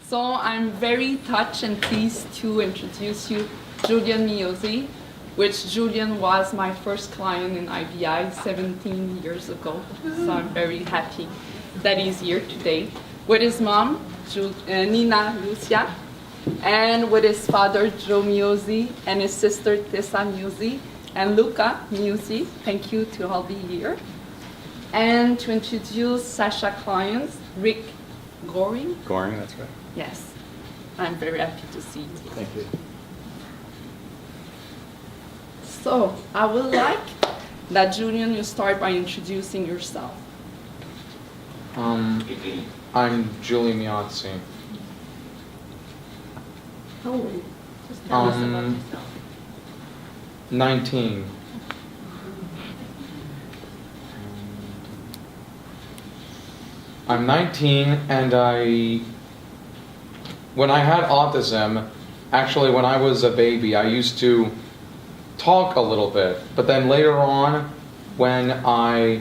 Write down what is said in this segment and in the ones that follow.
So I'm very touched and pleased to introduce you Julian Miozzi, which Julian was my first client in IBI 17 years ago. So I'm very happy that he's here today with his mom, Nina Lucia, and with his father, Joe Miozzi, and his sister, Tessa Miozzi, and Luca Miozzi. Thank you to all be here. And to introduce Sasha clients, Rick Goring. Goring, that's right. Yes, I'm very happy to see you. Thank you. So, I would like that Julian, you start by introducing yourself. I'm Julian Miozzi. How old are you? Just tell us about yourself. 19. I'm 19 and when I had autism, actually when I was a baby, I used to talk a little bit. But then later on, when I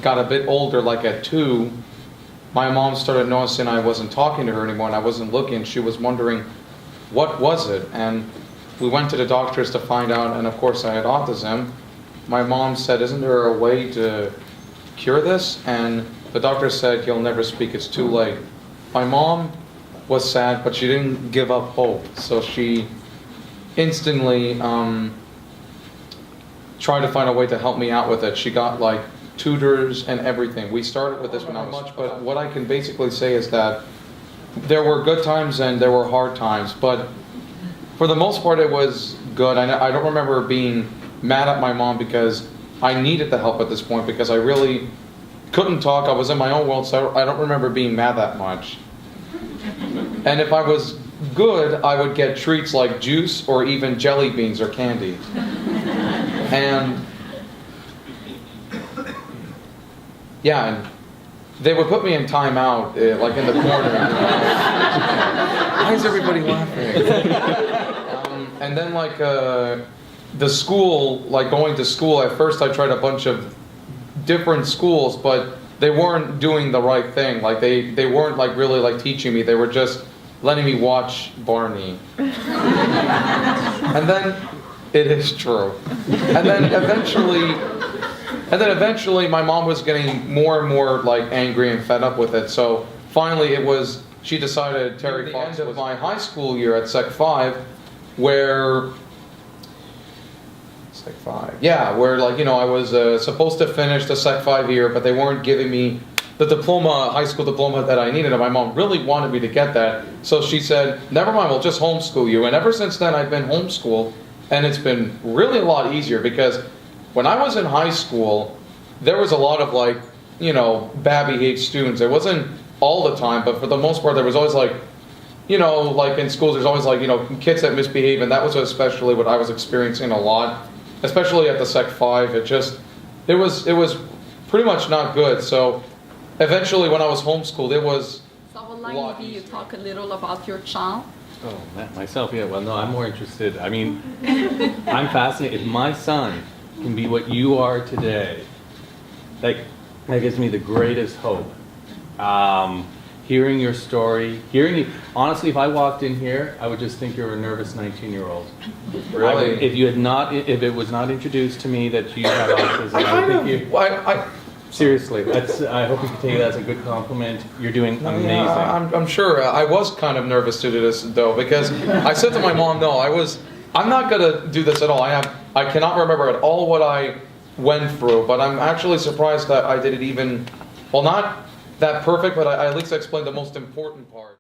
got a bit older, like at 2, my mom started noticing I wasn't talking to her anymore and I wasn't looking. She was wondering, what was it? And we went to the doctors to find out, and of course I had autism. My mom said, isn't there a way to cure this? And the doctor said, you'll never speak, it's too late. My mom was sad, but she didn't give up hope. So she instantly tried to find a way to help me out with it. She got like tutors and everything. We started with this when I was much, but what I can basically say is that there were good times and there were hard times, but for the most part it was good. I don't remember being mad at my mom because I needed the help at this point because I really couldn't talk. I was in my own world, so I don't remember being mad that much. And if I was good, I would get treats like juice or even jelly beans or candy. And yeah, and they would put me in timeout, like in the corner. Why is everybody laughing? And then like the school, like going to school, at first I tried a bunch of different schools, but they weren't doing the right thing. Like they weren't like really like teaching me. They were just letting me watch Barney. And then it is true. And then eventually my mom was getting more and more like angry and fed up with it. So finally she decided Terry Fox was my high school year at Sec 5 where Sec 5. Yeah, where like, you know, I was supposed to finish the Sec 5 year, but they weren't giving me the diploma, high school diploma that I needed, and my mom really wanted me to get that. So she said, never mind, we'll just homeschool you. And ever since then, I've been homeschooled, and it's been really a lot easier because when I was in high school, there was a lot of like, you know, bad behaved students. It wasn't all the time, but for the most part, there was always like, you know, like in schools, there's always like, you know, kids that misbehave, and that was especially what I was experiencing a lot. Especially at the Sec 5, it was pretty much not good. So eventually when I was homeschooled, it was So I would like maybe you talk a little about your child. Oh, myself, yeah. Well, no, I'm more interested. I mean, I'm fascinated. If my son can be what you are today, that gives me the greatest hope. Hearing your story, honestly, if I walked in here, I would just think you're a nervous 19-year-old. Really? If it was not introduced to me that you have autism, seriously, I hope you can take that as a good compliment. You're doing amazing. Yeah, I'm sure. I was kind of nervous to do this though, because I said to my mom, no, I'm not gonna do this at all. I cannot remember at all what I went through, but I'm actually surprised that I did it even, well, not that perfect, but I at least explained the most important part.